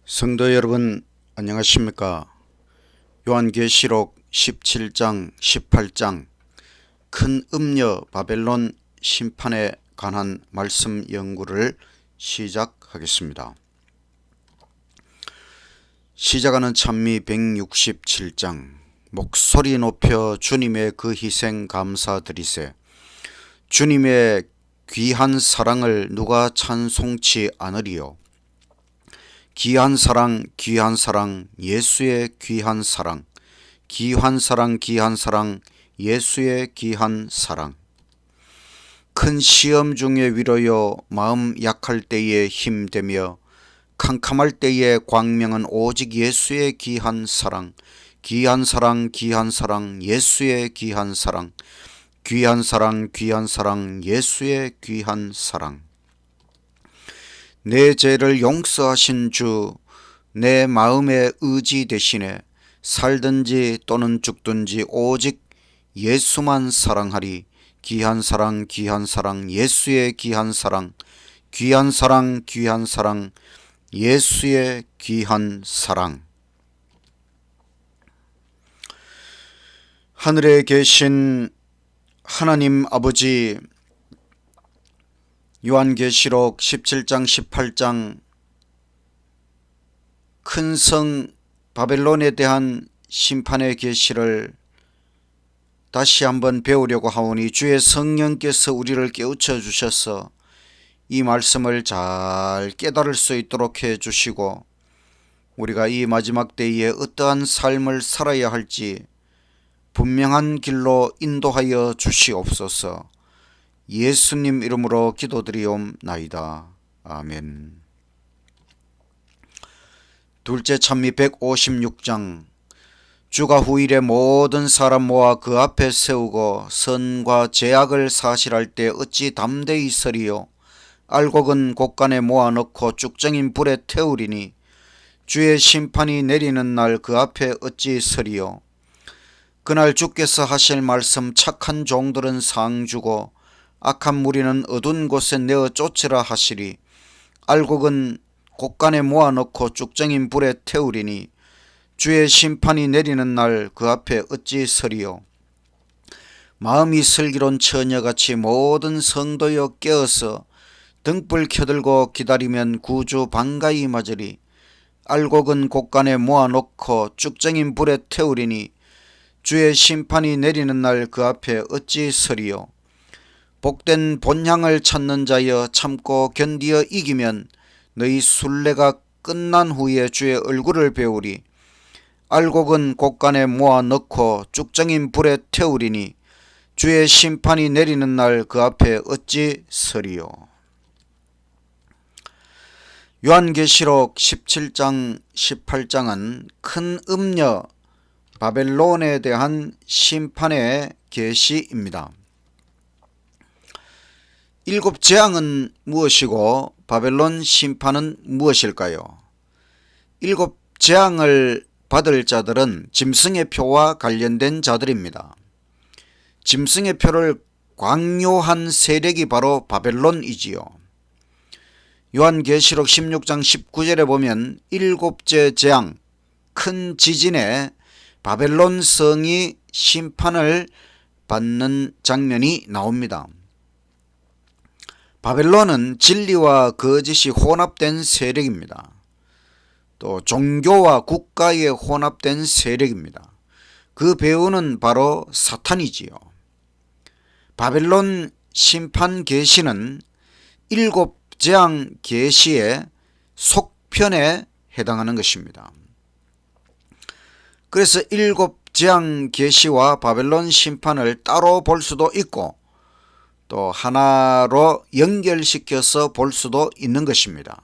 성도 여러분, 안녕하십니까? 요한계시록 17장 18장 큰 음녀 바벨론 심판에 관한 말씀 연구를 시작하겠습니다. 시작하는 찬미 167장. 목소리 높여 주님의 그 희생 감사드리세. 주님의 귀한 사랑을 누가 찬송치 않으리요. 귀한 사랑, 귀한 사랑, 예수의 귀한 사랑, 귀한 사랑, 귀한 사랑, 예수의 귀한 사랑. 큰 시험 중에 위로여 마음 약할 때에 힘되며 캄캄할 때의 광명은 오직 예수의 귀한 사랑, 귀한 사랑, 귀한 사랑, 예수의 귀한 사랑, 귀한 사랑, 귀한 사랑, 예수의 귀한 사랑. 내 죄를 용서하신 주, 내 마음의 의지 대신에 살든지 또는 죽든지 오직 예수만 사랑하리. 귀한 사랑, 귀한 사랑, 예수의 귀한 사랑, 귀한 사랑, 귀한 사랑, 예수의 귀한 사랑. 하늘에 계신 하나님 아버지, 요한계시록 17장 18장 큰 성 바벨론에 대한 심판의 계시를 다시 한번 배우려고 하오니 주의 성령께서 우리를 깨우쳐 주셔서 이 말씀을 잘 깨달을 수 있도록 해 주시고 우리가 이 마지막 때에 어떠한 삶을 살아야 할지 분명한 길로 인도하여 주시옵소서. 예수님 이름으로 기도드리옵나이다. 아멘. 둘째 찬미 156장. 주가 후일에 모든 사람 모아 그 앞에 세우고 선과 죄악을 사실할 때 어찌 담대히 서리요. 알곡은 곳간에 모아놓고 쭉정인 불에 태우리니 주의 심판이 내리는 날 그 앞에 어찌 서리요. 그날 주께서 하실 말씀 착한 종들은 상 주고 악한 무리는 어두운 곳에 내어 쫓으라 하시리. 알곡은 곳간에 모아놓고 쭉정인 불에 태우리니 주의 심판이 내리는 날 그 앞에 어찌 서리요. 마음이 슬기로운 처녀같이 모든 성도여 깨어서 등불 켜들고 기다리면 구주 반가이 맞으리. 알곡은 곳간에 모아놓고 쭉정인 불에 태우리니 주의 심판이 내리는 날 그 앞에 어찌 서리요. 복된 본향을 찾는 자여 참고 견디어 이기면 너희 순례가 끝난 후에 주의 얼굴을 배우리. 알곡은 곳간에 모아 넣고 쭉정인 불에 태우리니 주의 심판이 내리는 날 그 앞에 어찌 서리요. 요한계시록 17장 18장은 큰 음녀 바벨론에 대한 심판의 계시입니다. 일곱 재앙은 무엇이고 바벨론 심판은 무엇일까요? 일곱 재앙을 받을 자들은 짐승의 표와 관련된 자들입니다. 짐승의 표를 광요한 세력이 바로 바벨론이지요. 요한계시록 16장 19절에 보면 일곱째 재앙, 큰 지진에 바벨론 성이 심판을 받는 장면이 나옵니다. 바벨론은 진리와 거짓이 혼합된 세력입니다. 또 종교와 국가에 혼합된 세력입니다. 그 배후는 바로 사탄이지요. 바벨론 심판 계시는 일곱 재앙 계시의 속편에 해당하는 것입니다. 그래서 일곱 재앙 계시와 바벨론 심판을 따로 볼 수도 있고 또 하나로 연결시켜서 볼 수도 있는 것입니다.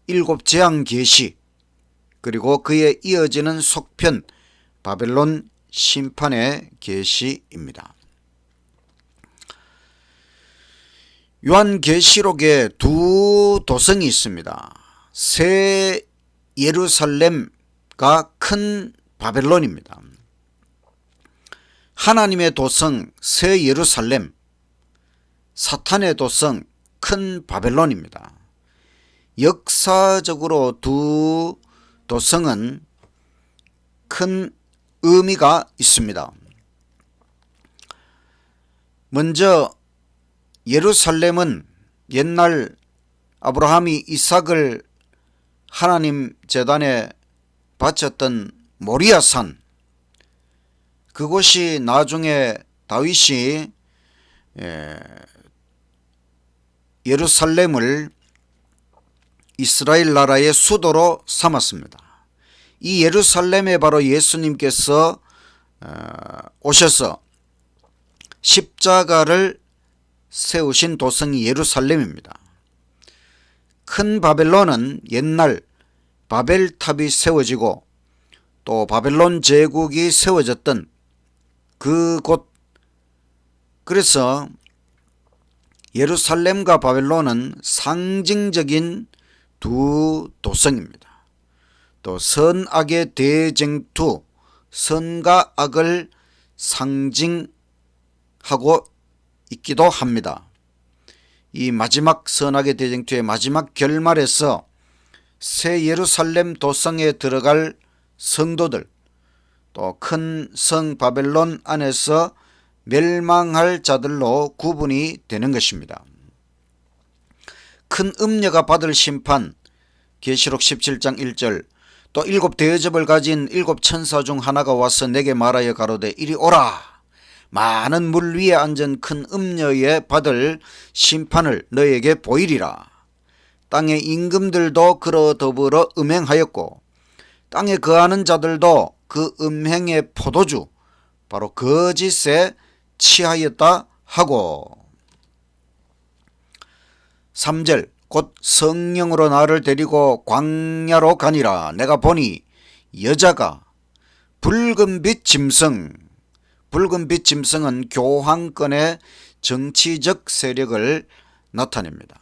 일곱 재앙 계시 그리고 그에 이어지는 속편 바벨론 심판의 계시입니다. 요한계시록에 두 도성이 있습니다. 새 예루살렘과 큰 바벨론입니다. 하나님의 도성 새 예루살렘, 사탄의 도성 큰 바벨론입니다. 역사적으로 두 도성은 큰 의미가 있습니다. 먼저 예루살렘은 옛날 아브라함이 이삭을 하나님 제단에 바쳤던 모리아산, 그곳이 나중에 다윗이 예루살렘을 이스라엘 나라의 수도로 삼았습니다. 이 예루살렘에 바로 예수님께서 오셔서 십자가를 세우신 도성이 예루살렘입니다. 큰 바벨론은 옛날 바벨탑이 세워지고 또 바벨론 제국이 세워졌던 그곳, 그래서 예루살렘과 바벨론은 상징적인 두 도성입니다. 또 선악의 대쟁투, 선과 악을 상징하고 있기도 합니다. 이 마지막 선악의 대쟁투의 마지막 결말에서 새 예루살렘 도성에 들어갈 성도들, 또 큰 성 바벨론 안에서 멸망할 자들로 구분이 되는 것입니다. 큰 음녀가 받을 심판, 계시록 17장 1절, 또 7 대접을 가진 7 천사 중 하나가 와서 내게 말하여 가로되 이리 오라. 많은 물 위에 앉은 큰 음녀에 받을 심판을 너에게 보이리라. 땅의 임금들도 그러 더불어 음행하였고 땅에 거하는 자들도 그 음행의 포도주 바로 거짓에 취하였다 하고. 3절 곧 성령으로 나를 데리고 광야로 가니라. 내가 보니 여자가 붉은빛 짐승, 붉은빛 짐승은 교황권의 정치적 세력을 나타냅니다.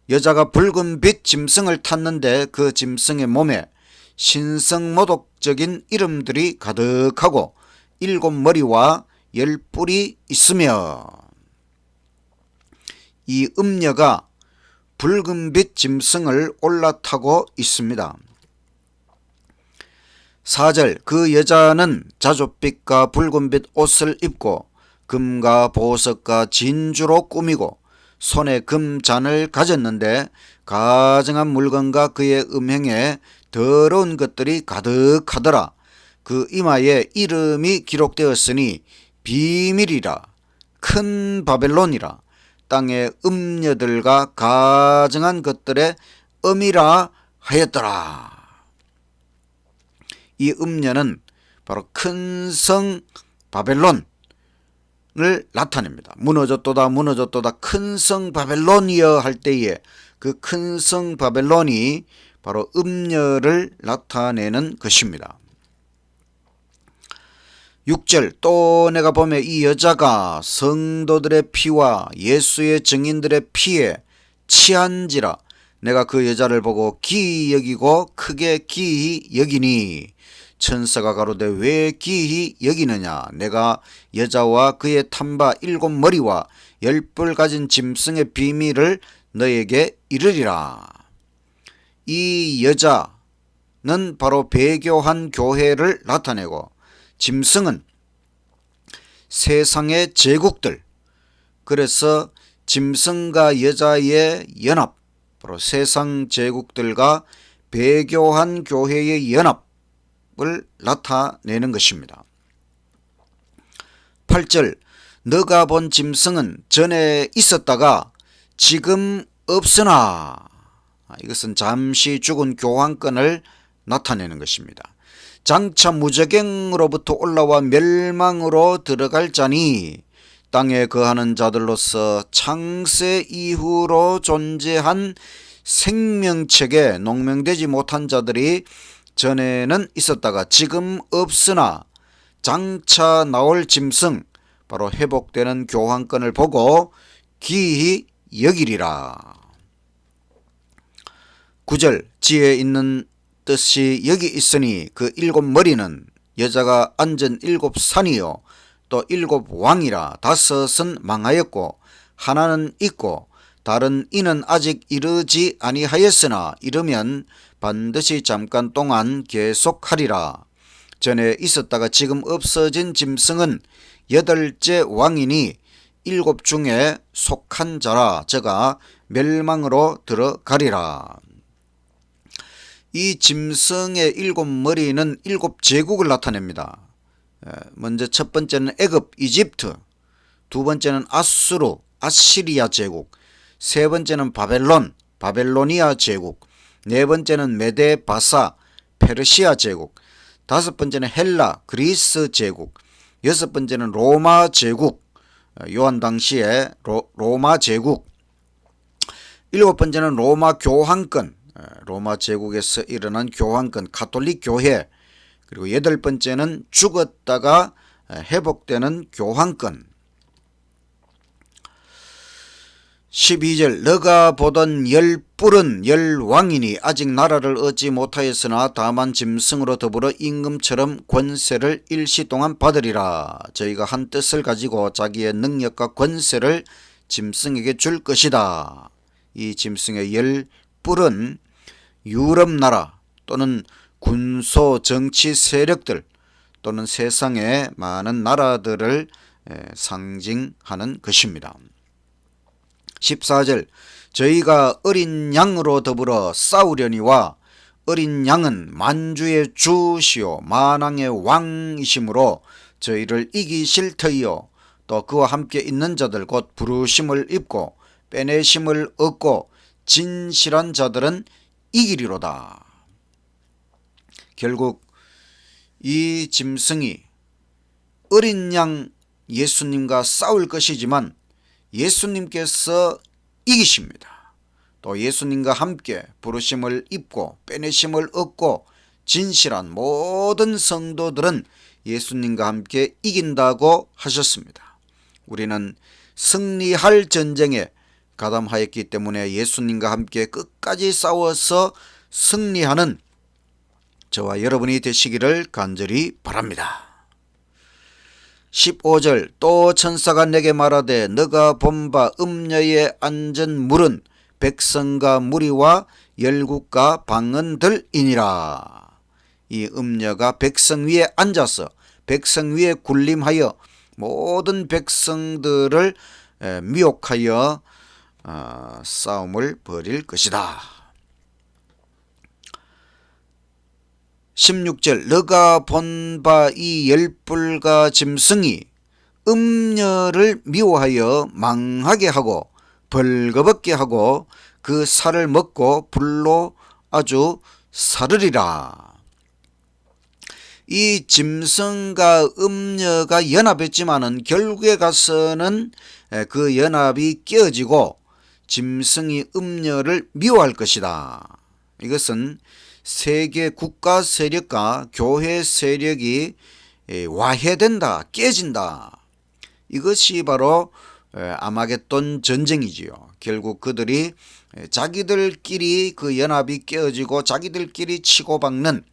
여자가 붉은빛 짐승을 탔는데 그 짐승의 몸에 신성모독적인 이름들이 가득하고 7 머리와 10 뿔이 있으며, 이 음녀가 붉은빛 짐승을 올라타고 있습니다. 4절 그 여자는 자줏빛과 붉은빛 옷을 입고 금과 보석과 진주로 꾸미고 손에 금잔을 가졌는데 가증한 물건과 그의 음행에 더러운 것들이 가득하더라. 그 이마에 이름이 기록되었으니 비밀이라, 큰 바벨론이라, 땅의 음녀들과 가증한 것들의 음이라 하였더라. 이 음녀는 바로 큰 성 바벨론을 나타냅니다. 무너졌도다 무너졌도다 큰 성 바벨론이여 할 때에 그 큰 성 바벨론이 바로 음녀를 나타내는 것입니다. 6절 또 내가 보매 이 여자가 성도들의 피와 예수의 증인들의 피에 취한지라. 내가 그 여자를 보고 기이 여기고 크게 기이 여기니. 천사가 가로되 왜 기이 여기느냐. 내가 여자와 그의 탐바 7 머리와 10 뿔 가진 짐승의 비밀을 너에게 이르리라. 이 여자는 바로 배교한 교회를 나타내고 짐승은 세상의 제국들, 그래서 짐승과 여자의 연합, 바로 세상 제국들과 배교한 교회의 연합을 나타내는 것입니다. 8절 너가 본 짐승은 전에 있었다가 지금 없으나. 이것은 잠시 죽은 교황권을 나타내는 것입니다. 장차 무저갱으로부터 올라와 멸망으로 들어갈 자니 땅에 거하는 자들로서 창세 이후로 존재한 생명책에 농명되지 못한 자들이 전에는 있었다가 지금 없으나 장차 나올 짐승, 바로 회복되는 교황권을 보고 기이 여기리라. 9절 지혜 있는 뜻이 여기 있으니 그 7 머리는 여자가 앉은 7 산이요 또 7 왕이라. 5은 망하였고 하나는 있고 다른 이는 아직 이르지 아니하였으나 이르면 반드시 잠깐 동안 계속하리라. 전에 있었다가 지금 없어진 짐승은 8째 왕이니 7 중에 속한 자라. 저가 멸망으로 들어가리라. 이 짐승의 7머리는 7제국을 나타냅니다. 먼저 첫 번째는 애굽, 이집트, 두 번째는 아수르, 아시리아 제국, 세 번째는 바벨론, 바벨로니아 제국, 네 번째는 메데 바사, 페르시아 제국, 다섯 번째는 헬라, 그리스 제국, 여섯 번째는 로마 제국, 요한 당시에 로마 제국, 일곱 번째는 로마 교황권, 로마 제국에서 일어난 교황권, 가톨릭 교회, 그리고 여덟 번째는 죽었다가 회복되는 교황권. 12절 너가 보던 10뿔은 10왕이니 아직 나라를 얻지 못하였으나 다만 짐승으로 더불어 임금처럼 권세를 일시 동안 받으리라. 저희가 한 뜻을 가지고 자기의 능력과 권세를 짐승에게 줄 것이다. 이 짐승의 10뿔은 유럽 나라 또는 군소 정치 세력들 또는 세상의 많은 나라들을 상징하는 것입니다. 14절 저희가 어린 양으로 더불어 싸우려니와 어린 양은 만주의 주시오 만왕의 왕이시므로 저희를 이기실 터이요 또 그와 함께 있는 자들 곧 부르심을 입고 빼내심을 얻고 진실한 자들은 이기리로다. 결국 이 짐승이 어린 양 예수님과 싸울 것이지만 예수님께서 이기십니다. 또 예수님과 함께 부르심을 입고 빼내심을 얻고 진실한 모든 성도들은 예수님과 함께 이긴다고 하셨습니다. 우리는 승리할 전쟁에 가담하였기 때문에 예수님과 함께 끝까지 싸워서 승리하는 저와 여러분이 되시기를 간절히 바랍니다. 15절 또 천사가 내게 말하되 너가 본 바 음녀에 앉은 물은 백성과 무리와 열국과 방언들이니라. 이 음녀가 백성 위에 앉아서 백성 위에 군림하여 모든 백성들을 미혹하여 싸움을 벌일 것이다. 16절 너가 본 바 이 10뿔과 짐승이 음녀를 미워하여 망하게 하고 벌거벗게 하고 그 살을 먹고 불로 아주 사르리라. 이 짐승과 음녀가 연합했지만은 결국에 가서는 그 연합이 깨어지고 짐승이 음녀를 미워할 것이다. 이것은 세계 국가 세력과 교회 세력이 와해된다, 깨진다. 이것이 바로 아마겟돈 전쟁이지요. 결국 그들이 자기들끼리 그 연합이 깨어지고 자기들끼리 치고받는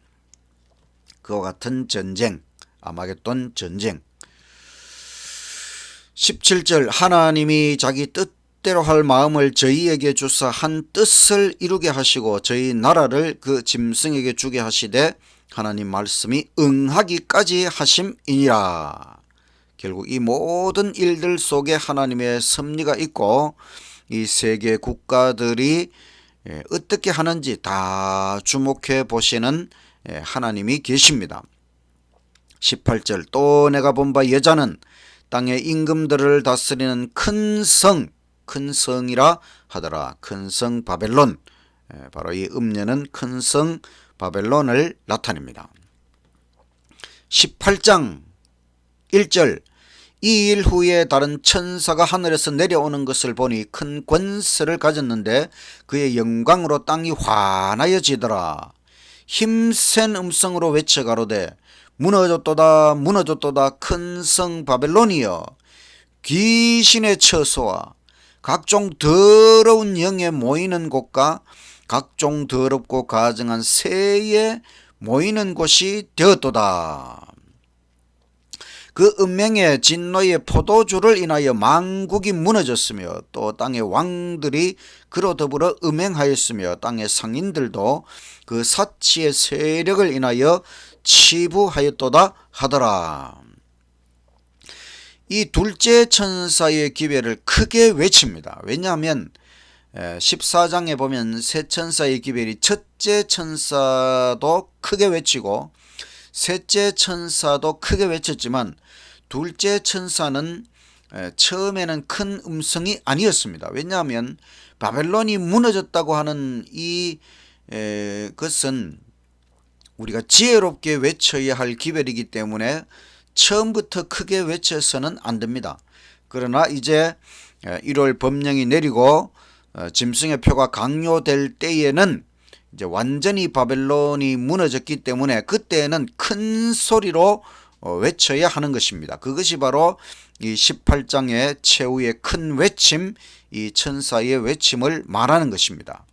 그와 같은 전쟁, 아마겟돈 전쟁. 17절 하나님이 자기 뜻대로 할 마음을 저희에게 주사 한 뜻을 이루게 하시고 저희 나라를 그 짐승에게 주게 하시되 하나님 말씀이 응하기까지 하심이니라. 결국 이 모든 일들 속에 하나님의 섭리가 있고 이 세계 국가들이 어떻게 하는지 다 주목해 보시는 하나님이 계십니다. 18절 또 내가 본 바 여자는 땅의 임금들을 다스리는 큰 성이라 하더라. 큰 성 바벨론. 바로 이 음녀는 큰 성 바벨론을 나타냅니다. 18장 1절 이 일 후에 다른 천사가 하늘에서 내려오는 것을 보니 큰 권세를 가졌는데 그의 영광으로 땅이 환하여지더라. 힘센 음성으로 외쳐 가로되 무너졌도다 무너졌도다 큰 성 바벨론이여 귀신의 처소와 각종 더러운 영에 모이는 곳과 각종 더럽고 가증한 새에 모이는 곳이 되었도다. 그 은명의 진노의 포도주를 인하여 만국이 무너졌으며 또 땅의 왕들이 그로 더불어 음행하였으며 땅의 상인들도 그 사치의 세력을 인하여 치부하였도다 하더라. 이 둘째 천사의 기별을 크게 외칩니다. 왜냐하면 14장에 보면 세 천사의 기별이 첫째 천사도 크게 외치고 셋째 천사도 크게 외쳤지만 둘째 천사는 처음에는 큰 음성이 아니었습니다. 왜냐하면 바벨론이 무너졌다고 하는 것은 우리가 지혜롭게 외쳐야 할 기별이기 때문에 처음부터 크게 외쳐서는 안 됩니다. 그러나 이제 1월 법령이 내리고 짐승의 표가 강요될 때에는 이제 완전히 바벨론이 무너졌기 때문에 그때는 큰 소리로 외쳐야 하는 것입니다. 그것이 바로 이 18장의 최후의 큰 외침, 이 천사의 외침을 말하는 것입니다.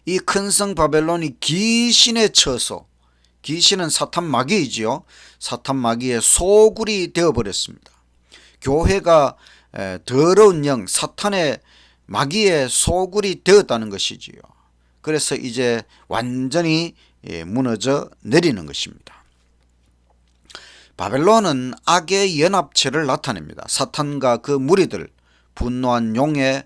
이 큰 성 바벨론이 귀신의 처소, 귀신은 사탄 마귀이지요. 사탄 마귀의 소굴이 되어버렸습니다. 교회가 더러운 영, 사탄의 마귀의 소굴이 되었다는 것이지요. 그래서 이제 완전히 무너져 내리는 것입니다. 바벨론은 악의 연합체를 나타냅니다. 사탄과 그 무리들, 분노한 용의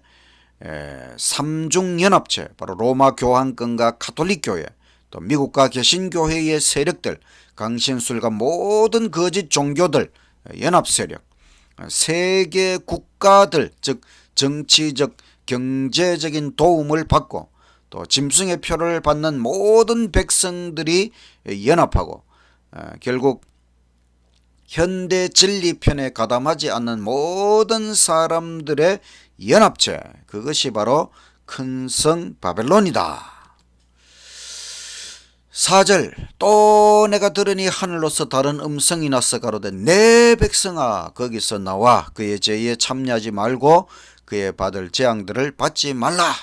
삼중연합체, 바로 로마 교황권과 가톨릭 교회, 또 미국과 개신교회의 세력들, 강신술과 모든 거짓 종교들, 연합세력, 세계 국가들, 즉 정치적, 경제적인 도움을 받고 또 짐승의 표를 받는 모든 백성들이 연합하고 결국 현대 진리편에 가담하지 않는 모든 사람들의 연합체, 그것이 바로 큰 성 바벨론이다. 4절 또 내가 들으니 하늘로서 다른 음성이 나서 가로되 내 백성아 거기서 나와 그의 죄에 참여하지 말고 그의 받을 재앙들을 받지 말라.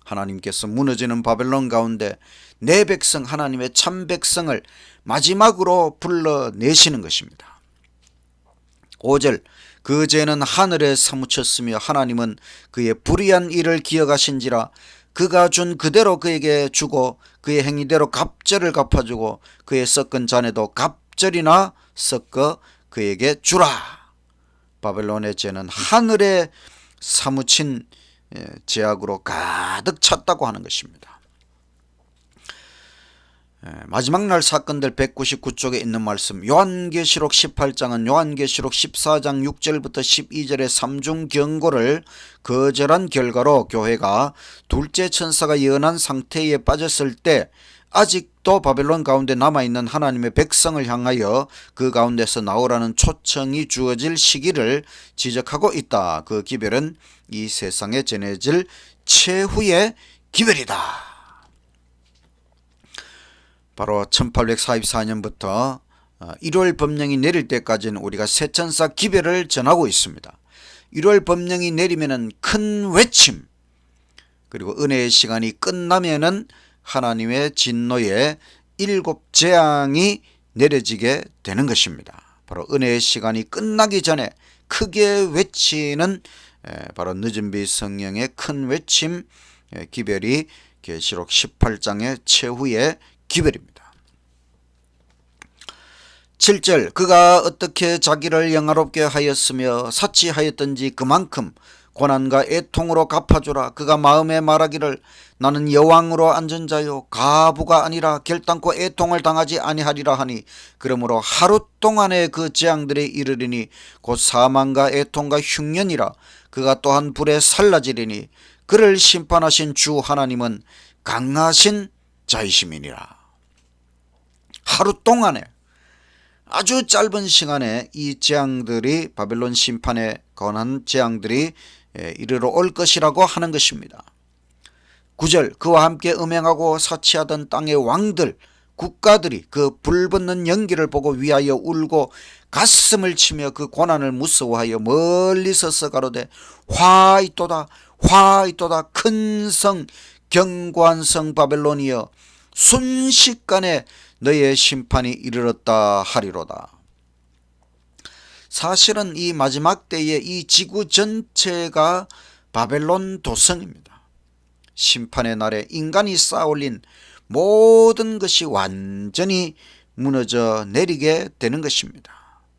하나님께서 무너지는 바벨론 가운데 내 백성 하나님의 참 백성을 마지막으로 불러내시는 것입니다. 5절 그 죄는 하늘에 사무쳤으며 하나님은 그의 불의한 일을 기억하신지라 그가 준 그대로 그에게 주고 그의 행위대로 갑절을 갚아주고 그의 섞은 잔에도 갑절이나 섞어 그에게 주라. 바벨론의 죄는 하늘에 사무친 죄악으로 가득 찼다고 하는 것입니다. 마지막 날 사건들 199쪽에 있는 말씀, 요한계시록 18장은 요한계시록 14장 6절부터 12절의 삼중 경고를 거절한 결과로 교회가 둘째 천사가 예언한 상태에 빠졌을 때 아직도 바벨론 가운데 남아있는 하나님의 백성을 향하여 그 가운데서 나오라는 초청이 주어질 시기를 지적하고 있다. 그 기별은 이 세상에 전해질 최후의 기별이다. 바로 1844년부터 1월 법령이 내릴 때까지는 우리가 새 천사 기별을 전하고 있습니다. 1월 법령이 내리면은 큰 외침, 그리고 은혜의 시간이 끝나면은 하나님의 진노의 7 재앙이 내려지게 되는 것입니다. 바로 은혜의 시간이 끝나기 전에 크게 외치는 바로 늦은비 성령의 큰 외침 기별이 계시록 18장의 최후의 기별입니다. 7절 그가 어떻게 자기를 영화롭게 하였으며 사치하였던지 그만큼 고난과 애통으로 갚아주라. 그가 마음에 말하기를 나는 여왕으로 앉은 자요 가부가 아니라 결단코 애통을 당하지 아니하리라 하니 그러므로 하루 동안의 그 재앙들에 이르리니 곧 사망과 애통과 흉년이라. 그가 또한 불에 살라지리니 그를 심판하신 주 하나님은 강하신 자이심이니라. 하루 동안에 아주 짧은 시간에 이 재앙들이 바벨론 심판에 관한 재앙들이 이르러 올 것이라고 하는 것입니다. 9절 그와 함께 음행하고 사치하던 땅의 왕들 국가들이 그 불붙는 연기를 보고 위하여 울고 가슴을 치며 그 고난을 무서워하여 멀리 서서 가로되 화 있도다 화 있도다 큰 성 견고한 성 바벨론이여 순식간에 너의 심판이 이르렀다 하리로다. 사실은 이 마지막 때에 이 지구 전체가 바벨론 도성입니다. 심판의 날에 인간이 쌓아올린 모든 것이 완전히 무너져 내리게 되는 것입니다.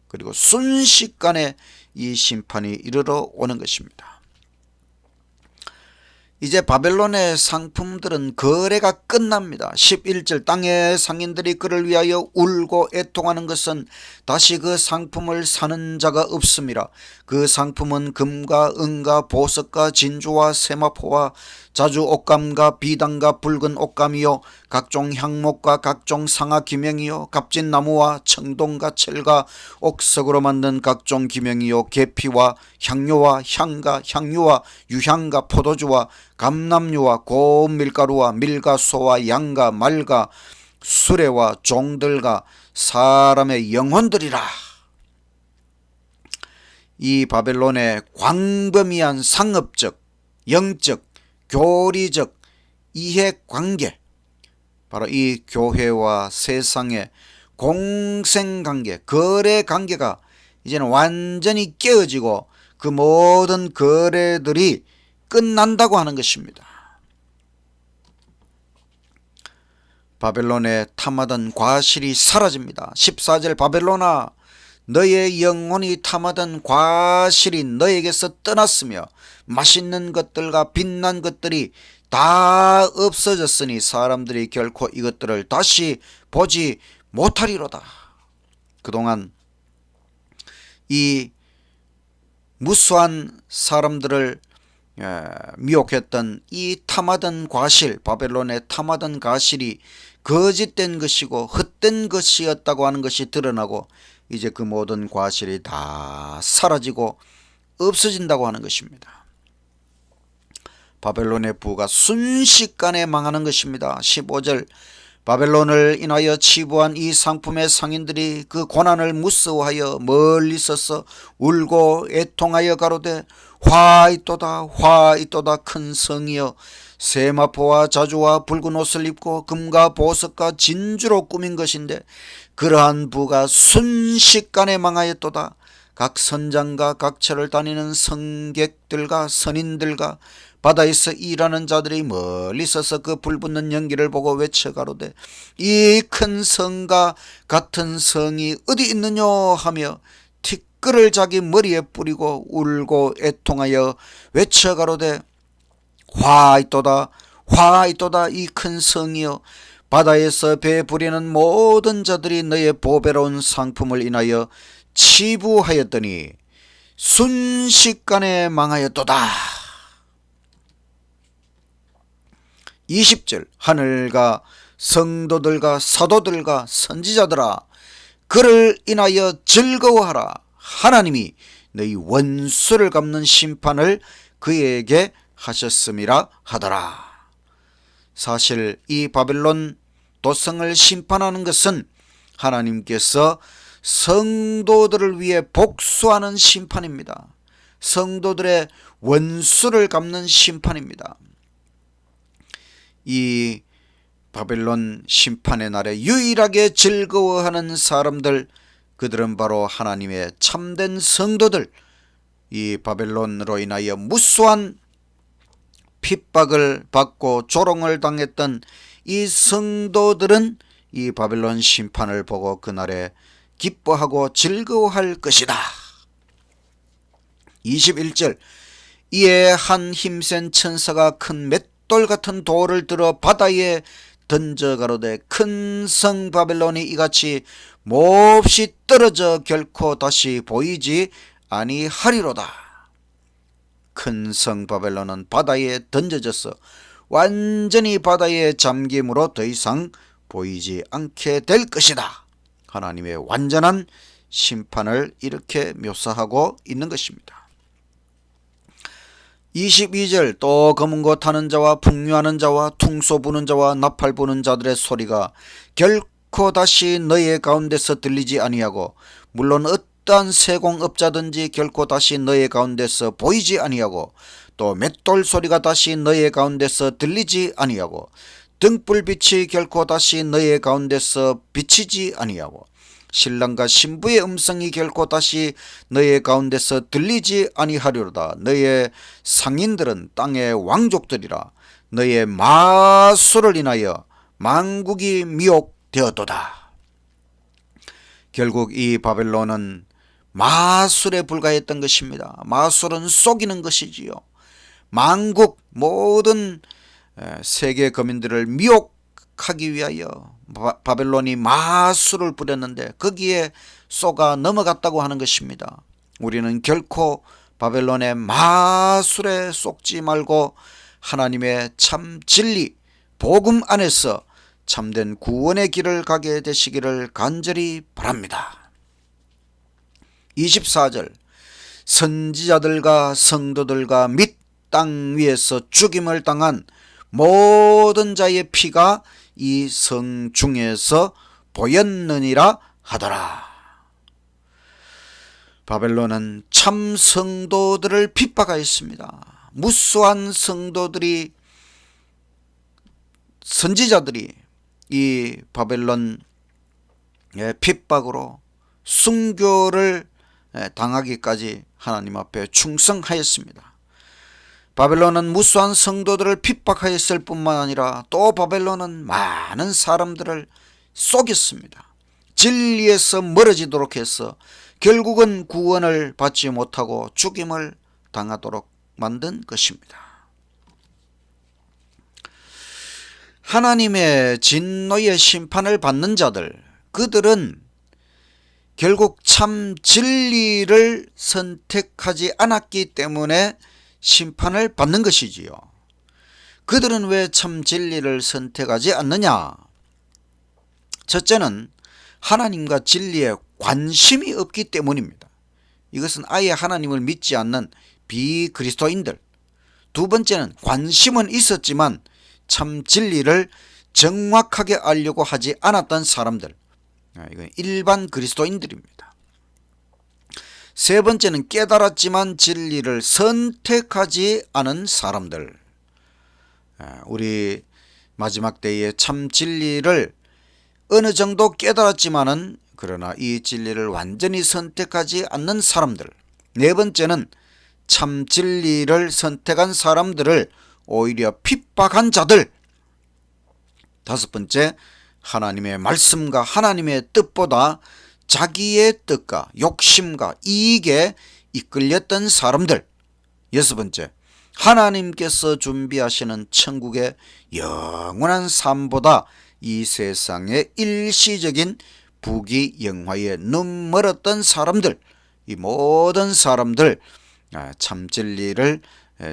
그리고 순식간에 이 심판이 이르러 오는 것입니다. 이제 바벨론의 상품들은 거래가 끝납니다. 11절 땅의 상인들이 그를 위하여 울고 애통하는 것은 다시 그 상품을 사는 자가 없음이라. 그 상품은 금과 은과 보석과 진주와 세마포와 자주 옷감과 비단과 붉은 옷감이요 각종 향목과 각종 상아 기명이요 값진 나무와 청동과 철과 옥석으로 만든 각종 기명이요 계피와 향료와 향과 향유와 유향과 포도주와 감람유와 고운 밀가루와 밀과 소와 양과 말과 수레와 종들과 사람의 영혼들이라. 이 바벨론의 광범위한 상업적, 영적, 교리적 이해관계, 바로 이 교회와 세상의 공생관계, 거래관계가 이제는 완전히 깨어지고 그 모든 거래들이 끝난다고 하는 것입니다. 바벨론에 탐하던 과실이 사라집니다. 14절 바벨론아 너의 영혼이 탐하던 과실이 너에게서 떠났으며 맛있는 것들과 빛난 것들이 다 없어졌으니 사람들이 결코 이것들을 다시 보지 못하리로다. 그동안 이 무수한 사람들을 미혹했던 이 탐하던 과실, 바벨론의 탐하던 과실이 거짓된 것이고 헛된 것이었다고 하는 것이 드러나고 이제 그 모든 과실이 다 사라지고 없어진다고 하는 것입니다. 바벨론의 부가 순식간에 망하는 것입니다. 15절 바벨론을 인하여 치부한 이 상품의 상인들이 그 고난을 무서워하여 멀리 서서 울고 애통하여 가로되 화 있도다 큰 성이여 세마포와 자주와 붉은 옷을 입고 금과 보석과 진주로 꾸민 것인데 그러한 부가 순식간에 망하였도다. 각 선장과 각 처를 다니는 성객들과 선인들과 바다에서 일하는 자들이 멀리 서서 그 불붙는 연기를 보고 외쳐 가로되 이 큰 성과 같은 성이 어디 있느냐 하며 티끌을 자기 머리에 뿌리고 울고 애통하여 외쳐 가로되 화 있도다 이 큰 성이여 바다에서 배 부리는 모든 자들이 너의 보배로운 상품을 인하여 치부하였더니 순식간에 망하였도다. 20절 하늘과 성도들과 사도들과 선지자들아 그를 인하여 즐거워하라. 하나님이 너희 원수를 갚는 심판을 그에게 하셨음이라 하더라. 사실 이 바벨론 도성을 심판하는 것은 하나님께서 성도들을 위해 복수하는 심판입니다. 성도들의 원수를 갚는 심판입니다. 이 바벨론 심판의 날에 유일하게 즐거워하는 사람들, 그들은 바로 하나님의 참된 성도들. 이 바벨론으로 인하여 무수한 핍박을 받고 조롱을 당했던 이 성도들은 이 바벨론 심판을 보고 그날에 기뻐하고 즐거워할 것이다. 21절 이에 한 힘센 천사가 큰 맷돌 같은 돌을 들어 바다에 던져 가로되 큰 성 바벨론이 이같이 몹시 떨어져 결코 다시 보이지 아니하리로다. 큰 성 바벨론은 바다에 던져져서 완전히 바다에 잠김으로 더 이상 보이지 않게 될 것이다. 하나님의 완전한 심판을 이렇게 묘사하고 있는 것입니다. 22절 또 검은 고 타는 자와 풍류하는 자와 퉁소 부는 자와 나팔 부는 자들의 소리가 결코 다시 너의 가운데서 들리지 아니하고 물론 어떠한 세공업자든지 결코 다시 너의 가운데서 보이지 아니하고 또 맷돌 소리가 다시 너의 가운데서 들리지 아니하고 등불빛이 결코 다시 너의 가운데서 비치지 아니하고 신랑과 신부의 음성이 결코 다시 너의 가운데서 들리지 아니하리로다. 너의 상인들은 땅의 왕족들이라. 너의 마술을 인하여 만국이 미혹되었도다. 결국 이 바벨론은 마술에 불과했던 것입니다. 마술은 속이는 것이지요. 만국 모든 세계 거민들을 미혹하기 위하여 바벨론이 마술을 부렸는데 거기에 속아 넘어갔다고 하는 것입니다. 우리는 결코 바벨론의 마술에 속지 말고 하나님의 참 진리 복음 안에서 참된 구원의 길을 가게 되시기를 간절히 바랍니다. 24절 선지자들과 성도들과 및 땅 위에서 죽임을 당한 모든 자의 피가 이 성 중에서 보였느니라 하더라. 바벨론은 참 성도들을 핍박하였습니다. 무수한 성도들이 선지자들이 이 바벨론의 핍박으로 순교를 당하기까지 하나님 앞에 충성하였습니다. 바벨론은 무수한 성도들을 핍박하였을 뿐만 아니라 또 바벨론은 많은 사람들을 속였습니다. 진리에서 멀어지도록 해서 결국은 구원을 받지 못하고 죽임을 당하도록 만든 것입니다. 하나님의 진노의 심판을 받는 자들, 그들은 결국 참 진리를 선택하지 않았기 때문에 심판을 받는 것이지요. 그들은 왜 참 진리를 선택하지 않느냐? 첫째는 하나님과 진리에 관심이 없기 때문입니다. 이것은 아예 하나님을 믿지 않는 비그리스도인들. 두 번째는 관심은 있었지만 참 진리를 정확하게 알려고 하지 않았던 사람들. 이건 일반 그리스도인들입니다. 세 번째는 깨달았지만 진리를 선택하지 않은 사람들. 우리 마지막 때에 참 진리를 어느 정도 깨달았지만은 그러나 이 진리를 완전히 선택하지 않는 사람들. 네 번째는 참 진리를 선택한 사람들을 오히려 핍박한 자들. 다섯 번째, 하나님의 말씀과 하나님의 뜻보다 자기의 뜻과 욕심과 이익에 이끌렸던 사람들. 여섯 번째, 하나님께서 준비하시는 천국의 영원한 삶보다 이 세상의 일시적인 부귀영화에 눈 멀었던 사람들. 이 모든 사람들 참 진리를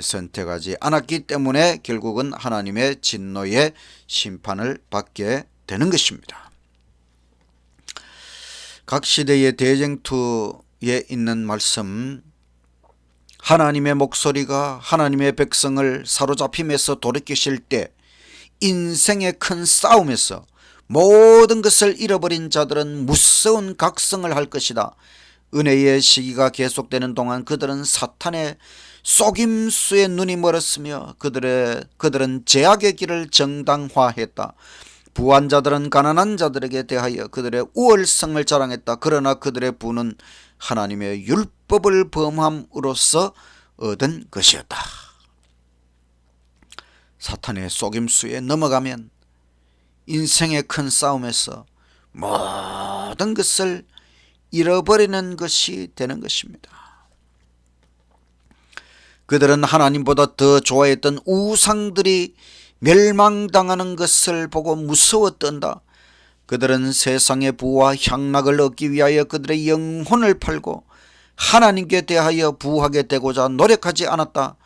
선택하지 않았기 때문에 결국은 하나님의 진노의 심판을 받게 되는 것입니다. 각 시대의 대쟁투에 있는 말씀, 하나님의 목소리가 하나님의 백성을 사로잡힘에서 돌이키실 때 인생의 큰 싸움에서 모든 것을 잃어버린 자들은 무서운 각성을 할 것이다. 은혜의 시기가 계속되는 동안 그들은 사탄의 속임수에 눈이 멀었으며 그들은 제약의 길을 정당화했다. 부한 자들은 가난한 자들에게 대하여 그들의 우월성을 자랑했다. 그러나 그들의 부는 하나님의 율법을 범함으로써 얻은 것이었다. 사탄의 속임수에 넘어가면 인생의 큰 싸움에서 모든 것을 잃어버리는 것이 되는 것입니다. 그들은 하나님보다 더 좋아했던 우상들이 멸망당하는 것을 보고 무서워 떤다. 그들은 세상의 부와 향락을 얻기 위하여 그들의 영혼을 팔고 하나님께 대하여 부하게 되고자 노력하지 않았다.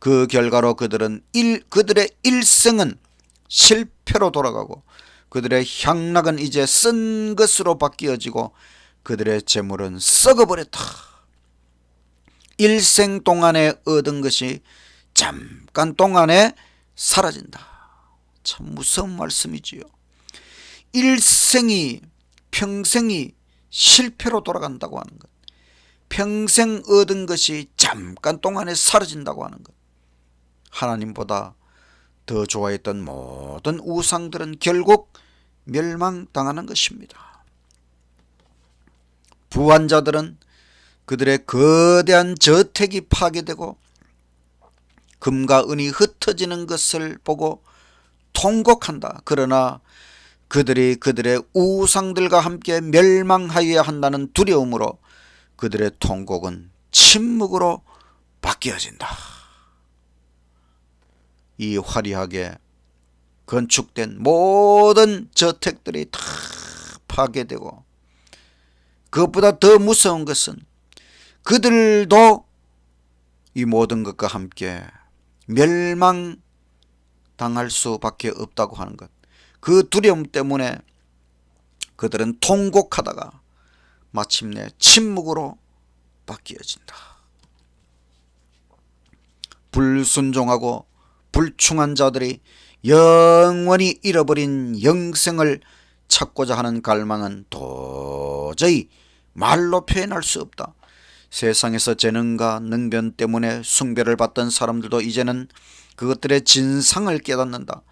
그 결과로 그들의 일생은 실패로 돌아가고 그들의 향락은 이제 쓴 것으로 바뀌어지고 그들의 재물은 썩어버렸다. 일생 동안에 얻은 것이 잠깐 동안에 사라진다. 참 무서운 말씀이지요. 일생이 평생이 실패로 돌아간다고 하는 것, 평생 얻은 것이 잠깐 동안에 사라진다고 하는 것, 하나님보다 더 좋아했던 모든 우상들은 결국 멸망당하는 것입니다. 부한 자들은 그들의 거대한 저택이 파괴되고 금과 은이 흩어지는 것을 보고 통곡한다. 그러나 그들이 그들의 우상들과 함께 멸망하여야 한다는 두려움으로 그들의 통곡은 침묵으로 바뀌어진다. 이 화려하게 건축된 모든 저택들이 다 파괴되고, 그것보다 더 무서운 것은 그들도 이 모든 것과 함께 멸망당할 수밖에 없다고 하는 것. 그 두려움 때문에 그들은 통곡하다가 마침내 침묵으로 바뀌어진다. 불순종하고 불충한 자들이 영원히 잃어버린 영생을 찾고자 하는 갈망은 도저히 말로 표현할 수 없다. 세상에서 재능과 능변 때문에 숭배를 받던 사람들도 이제는 그것들의 진상을 깨닫는다.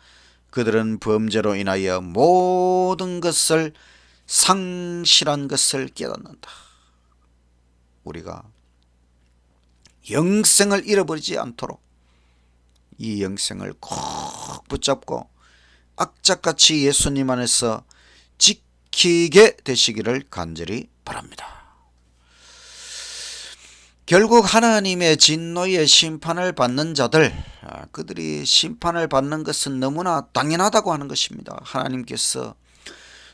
그들은 범죄로 인하여 모든 것을 상실한 것을 깨닫는다. 우리가 영생을 잃어버리지 않도록 이 영생을 꼭 붙잡고 악착같이 예수님 안에서 지키게 되시기를 간절히 바랍니다. 결국 하나님의 진노의 심판을 받는 자들, 그들이 심판을 받는 것은 너무나 당연하다고 하는 것입니다. 하나님께서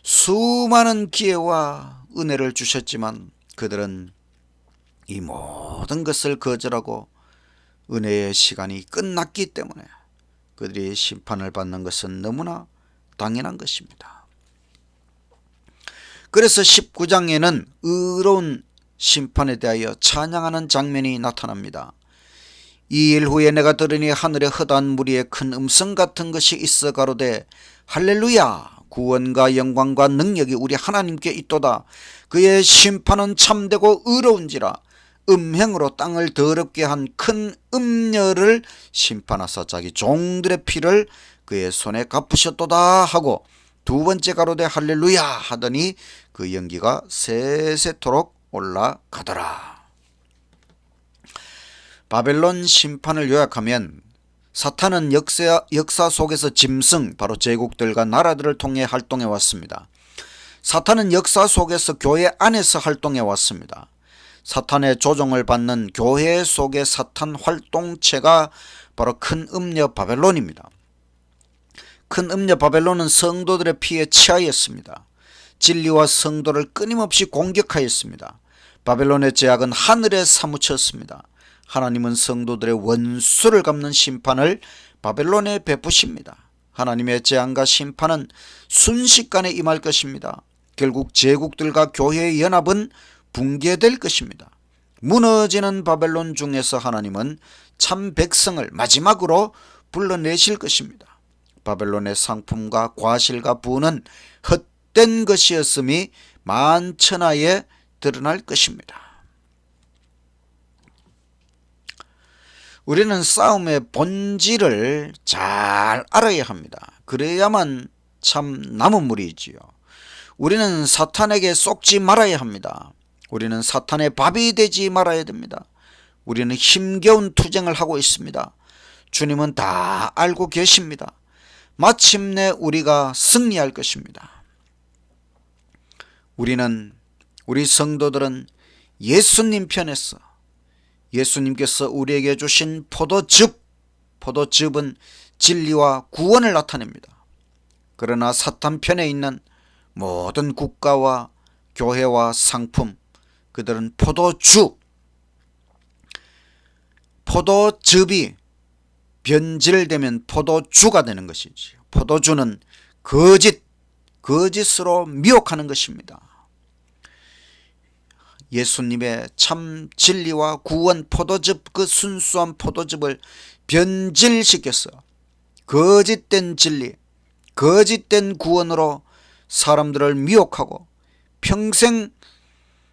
수많은 기회와 은혜를 주셨지만 그들은 이 모든 것을 거절하고 은혜의 시간이 끝났기 때문에 그들이 심판을 받는 것은 너무나 당연한 것입니다. 그래서 19장에는 의로운 심판에 대하여 찬양하는 장면이 나타납니다. 이 일 후에 내가 들으니 하늘의 허다한 무리에 큰 음성 같은 것이 있어 가로되 할렐루야, 구원과 영광과 능력이 우리 하나님께 있도다. 그의 심판은 참되고 의로운지라. 음행으로 땅을 더럽게 한 큰 음녀를 심판하사 자기 종들의 피를 그의 손에 갚으셨도다 하고, 두 번째 가로되 할렐루야 하더니 그 연기가 세세토록 올라가더라. 바벨론 심판을 요약하면 사탄은 역사 속에서 짐승, 바로 제국들과 나라들을 통해 활동해 왔습니다. 사탄은 역사 속에서 교회 안에서 활동해 왔습니다. 사탄의 조종을 받는 교회 속의 사탄 활동체가 바로 큰 음녀 바벨론입니다. 큰 음녀 바벨론은 성도들의 피에 취하였습니다. 진리와 성도를 끊임없이 공격하였습니다. 바벨론의 죄악은 하늘에 사무쳤습니다. 하나님은 성도들의 원수를 갚는 심판을 바벨론에 베푸십니다. 하나님의 재앙과 심판은 순식간에 임할 것입니다. 결국 제국들과 교회의 연합은 붕괴될 것입니다. 무너지는 바벨론 중에서 하나님은 참 백성을 마지막으로 불러내실 것입니다. 바벨론의 상품과 과실과 부는 헛된 것이었음이 만천하에 드러날 것입니다. 우리는 싸움의 본질을 잘 알아야 합니다. 그래야만 참 남은 무리이지요. 우리는 사탄에게 속지 말아야 합니다. 우리는 사탄의 밥이 되지 말아야 됩니다. 우리는 힘겨운 투쟁을 하고 있습니다. 주님은 다 알고 계십니다. 마침내 우리가 승리할 것입니다. 우리 성도들은 예수님 편에서, 예수님께서 우리에게 주신 포도즙은 진리와 구원을 나타냅니다. 그러나 사탄 편에 있는 모든 국가와 교회와 상품, 그들은 포도즙이 변질되면 포도주가 되는 것이지요. 포도주는 거짓으로 미혹하는 것입니다. 예수님의 참 진리와 구원 포도즙, 그 순수한 포도즙을 변질시켜서 거짓된 진리, 거짓된 구원으로 사람들을 미혹하고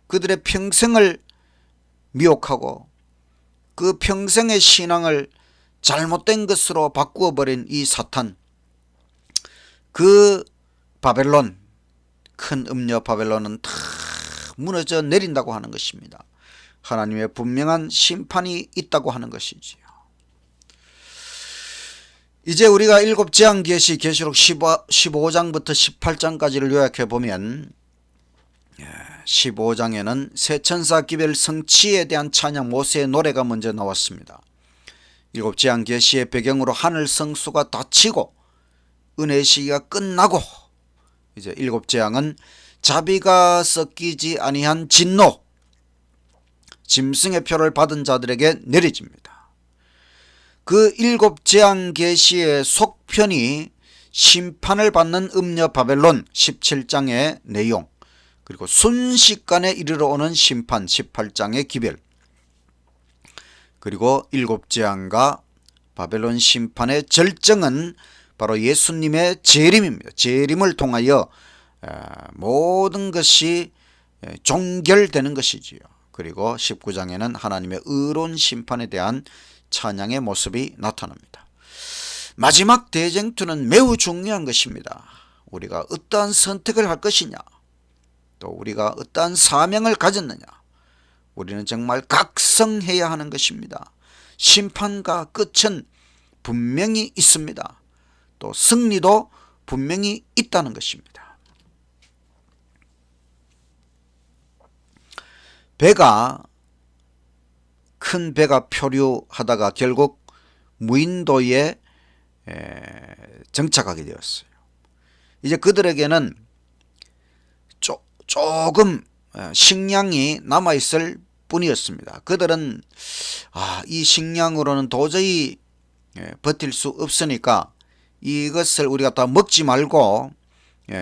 그들의 평생을 미혹하고 그 평생의 신앙을 잘못된 것으로 바꾸어 버린 이 사탄, 그 바벨론, 큰 음녀 바벨론은 다 무너져 내린다고 하는 것입니다. 하나님의 분명한 심판이 있다고 하는 것이지요. 이제 우리가 일곱 재앙 계시 계시록 15장부터 18장까지를 요약해 보면 15장에는 새 천사 기별 성취에 대한 찬양 모세의 노래가 먼저 나왔습니다. 일곱 재앙 계시의 배경으로 하늘 성수가 닫히고 은혜의 시기가 끝나고 이제 일곱 재앙은 자비가 섞이지 아니한 진노, 짐승의 표를 받은 자들에게 내려집니다. 그 일곱 재앙 계시의 속편이 심판을 받는 음녀 바벨론 17장의 내용, 그리고 순식간에 이르러 오는 심판 18장의 기별, 그리고 일곱 재앙과 바벨론 심판의 절정은 바로 예수님의 재림입니다. 재림을 통하여 모든 것이 종결되는 것이지요. 그리고 19장에는 하나님의 의로운 심판에 대한 찬양의 모습이 나타납니다. 마지막 대쟁투는 매우 중요한 것입니다. 우리가 어떠한 선택을 할 것이냐, 또 우리가 어떠한 사명을 가졌느냐, 우리는 정말 각성해야 하는 것입니다. 심판과 끝은 분명히 있습니다. 또 승리도 분명히 있다는 것입니다. 큰 배가 표류하다가 결국 무인도에 정착하게 되었어요. 이제 그들에게는 조금 식량이 남아있을 뿐이었습니다. 그들은 이 식량으로는 도저히 버틸 수 없으니까 이것을 우리가 다 먹지 말고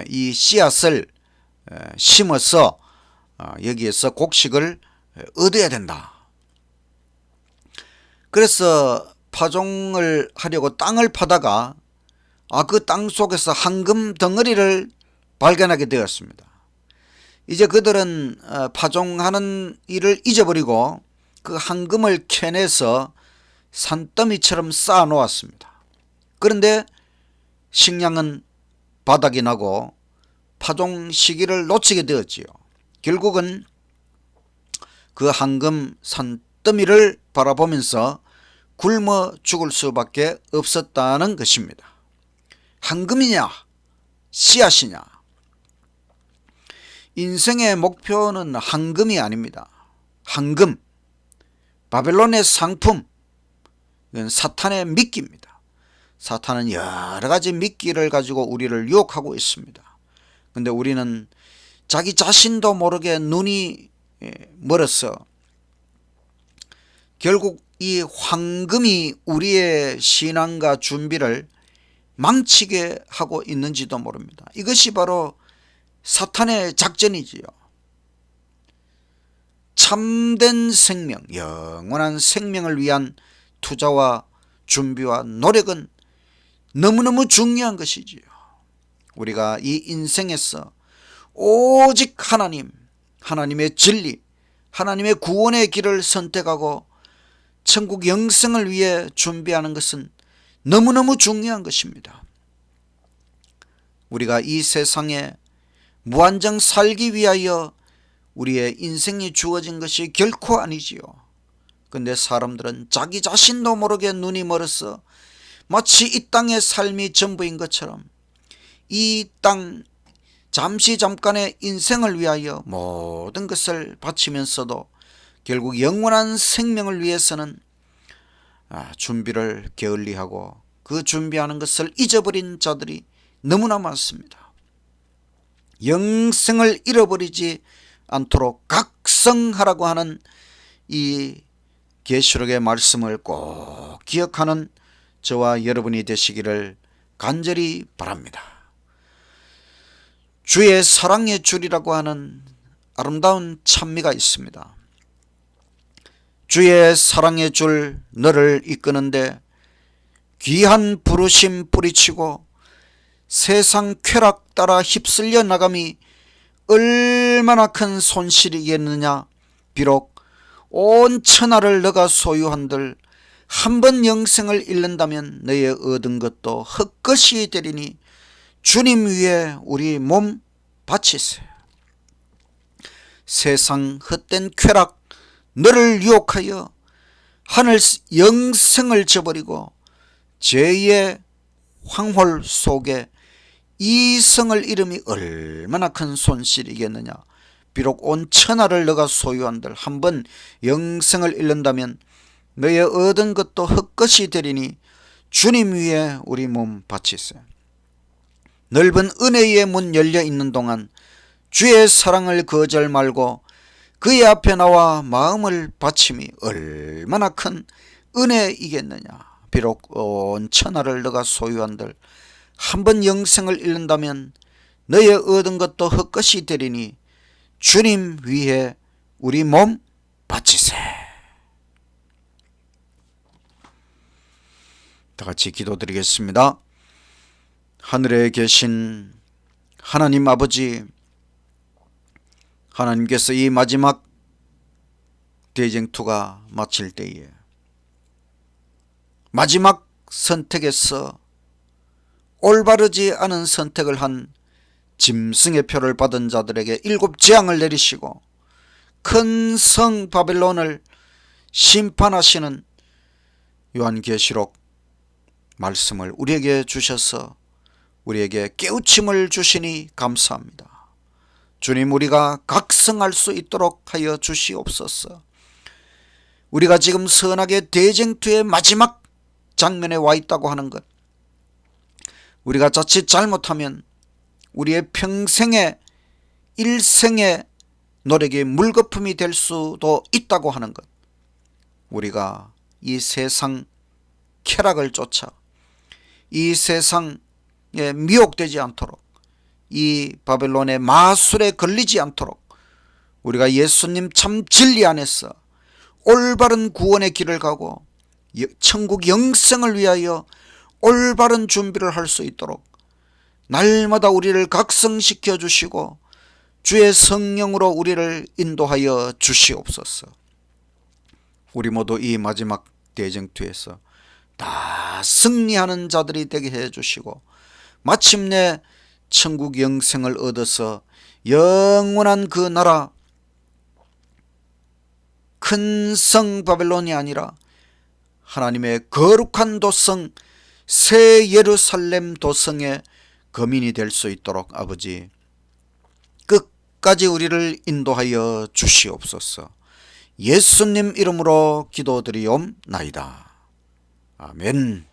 이 씨앗을 심어서 여기에서 곡식을 얻어야 된다. 그래서 파종을 하려고 땅을 파다가 그 땅 속에서 황금 덩어리를 발견하게 되었습니다. 이제 그들은 파종하는 일을 잊어버리고 그 황금을 캐내서 산더미처럼 쌓아 놓았습니다. 그런데 식량은 바닥이 나고 파종 시기를 놓치게 되었지요. 결국은 그 황금 산더미를 바라보면서 굶어 죽을 수밖에 없었다는 것입니다. 황금이냐 씨앗이냐, 인생의 목표는 황금이 아닙니다. 황금, 바벨론의 상품, 이건 사탄의 미끼입니다. 사탄은 여러 가지 미끼를 가지고 우리를 유혹하고 있습니다. 그런데 우리는 자기 자신도 모르게 눈이 멀어서 결국 이 황금이 우리의 신앙과 준비를 망치게 하고 있는지도 모릅니다. 이것이 바로 사탄의 작전이지요. 참된 생명, 영원한 생명을 위한 투자와 준비와 노력은 너무너무 중요한 것이지요. 우리가 이 인생에서 오직 하나님의 진리, 하나님의 구원의 길을 선택하고 천국 영생을 위해 준비하는 것은 너무너무 중요한 것입니다. 우리가 이 세상에 무한정 살기 위하여 우리의 인생이 주어진 것이 결코 아니지요. 그런데 사람들은 자기 자신도 모르게 눈이 멀어서 마치 이 땅의 삶이 전부인 것처럼 이 땅 잠깐의 인생을 위하여 모든 것을 바치면서도 결국 영원한 생명을 위해서는 준비를 게을리하고 그 준비하는 것을 잊어버린 자들이 너무나 많습니다. 영생을 잃어버리지 않도록 각성하라고 하는 이 계시록의 말씀을 꼭 기억하는 저와 여러분이 되시기를 간절히 바랍니다. 주의 사랑의 줄이라고 하는 아름다운 찬미가 있습니다. 주의 사랑의 줄 너를 이끄는데 귀한 부르심 뿌리치고 세상 쾌락 따라 휩쓸려 나감이 얼마나 큰 손실이겠느냐. 비록 온 천하를 너가 소유한들 한 번 영생을 잃는다면 너의 얻은 것도 헛것이 되리니 주님 위에 우리 몸 바치세. 세상 헛된 쾌락, 너를 유혹하여 하늘 영생을 저버리고 죄의 황홀 속에 이 성을 잃음이 얼마나 큰 손실이겠느냐. 비록 온 천하를 너가 소유한들 한번 영생을 잃는다면 너의 얻은 것도 헛것이 되리니 주님 위에 우리 몸 바치세. 넓은 은혜의 문 열려 있는 동안 주의 사랑을 거절 말고 그의 앞에 나와 마음을 바침이 얼마나 큰 은혜이겠느냐. 비록 온 천하를 너가 소유한들 한번 영생을 잃는다면 너의 얻은 것도 헛것이 되리니 주님 위에 우리 몸 바치세. 다 같이 기도드리겠습니다. 하늘에 계신 하나님 아버지, 하나님께서 이 마지막 대쟁투가 마칠 때에 마지막 선택에서 올바르지 않은 선택을 한 짐승의 표를 받은 자들에게 7 재앙을 내리시고 큰 성 바벨론을 심판하시는 요한계시록 말씀을 우리에게 주셔서 우리에게 깨우침을 주시니 감사합니다. 주님, 우리가 각성할 수 있도록 하여 주시옵소서. 우리가 지금 선악의 대쟁투의 마지막 장면에 와 있다고 하는 것, 우리가 자칫 잘못하면 우리의 평생의 일생의 노력이 물거품이 될 수도 있다고 하는 것, 우리가 이 세상 쾌락을 쫓아 이 세상에 미혹되지 않도록, 이 바벨론의 마술에 걸리지 않도록 우리가 예수님 참 진리 안에서 올바른 구원의 길을 가고 천국 영생을 위하여 올바른 준비를 할 수 있도록 날마다 우리를 각성시켜 주시고 주의 성령으로 우리를 인도하여 주시옵소서. 우리 모두 이 마지막 대쟁투에서 다 승리하는 자들이 되게 해 주시고 마침내 천국 영생을 얻어서 영원한 그 나라 큰 성 바벨론이 아니라 하나님의 거룩한 도성 새 예루살렘 도성의 거민이 될 수 있도록 아버지 끝까지 우리를 인도하여 주시옵소서. 예수님 이름으로 기도드리옵나이다. 아멘.